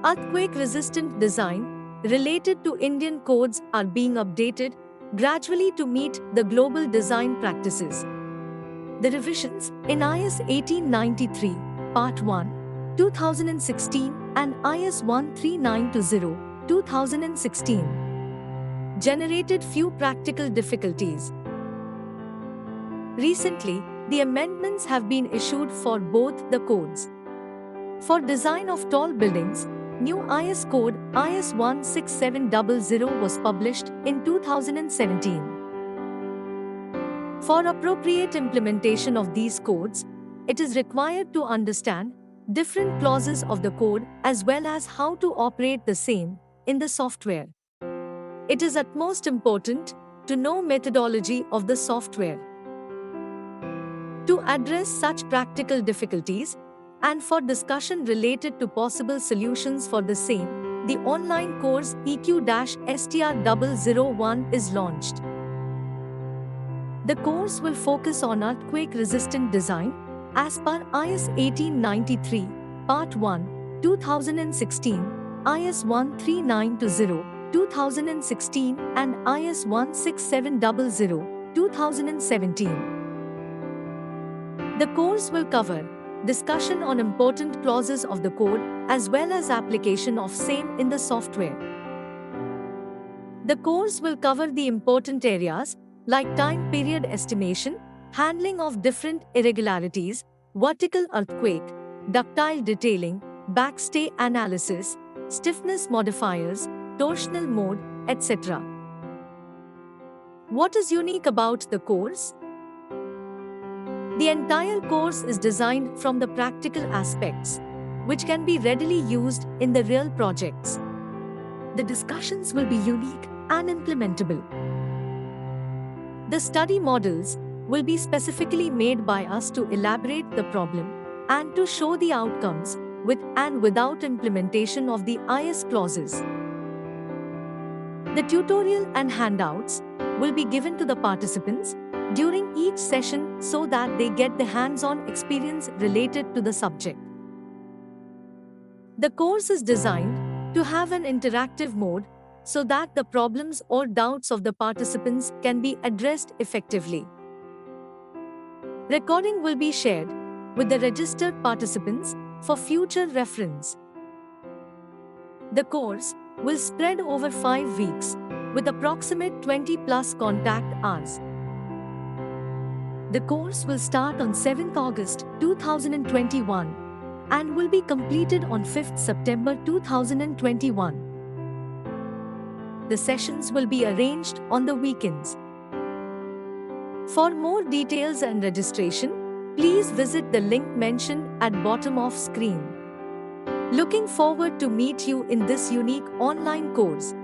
Earthquake-resistant design related to Indian codes are being updated gradually to meet the global design practices. The revisions in IS 1893, Part 1, 2016 and IS 13920, 2016 generated few practical difficulties. Recently, the amendments have been issued for both the codes. For design of tall buildings, new IS code IS 16700 was published in 2017. For appropriate implementation of these codes, it is required to understand different clauses of the code as well as how to operate the same in the software. It is utmost important to know methodology of the software. To address such practical difficulties, and for discussion related to possible solutions for the same, the online course EQ-STR001 is launched. The course will focus on earthquake-resistant design as per IS 1893, Part 1, 2016, IS 13920, 2016 and IS 16700, 2017. The course will cover discussion on important clauses of the code as well as application of same in the software. The course will cover the important areas like time period estimation, handling of different irregularities, vertical earthquake, ductile detailing, backstay analysis, stiffness modifiers, torsional mode, etc. What is unique about the course? The entire course is designed from the practical aspects, which can be readily used in the real projects. The discussions will be unique and implementable. The study models will be specifically made by us to elaborate the problem and to show the outcomes with and without implementation of the IS clauses. The tutorial and handouts will be given to the participants during each session so that they get the hands-on experience related to the subject. The course is designed to have an interactive mode so that the problems or doubts of the participants can be addressed effectively. Recording will be shared with the registered participants for future reference. The course will spread over 5 weeks with approximate 20+ contact hours. The course will start on 7th August 2021 and will be completed on 5th September 2021. The sessions will be arranged on the weekends. For more details and registration, please visit the link mentioned at bottom of screen. Looking forward to meet you in this unique online course.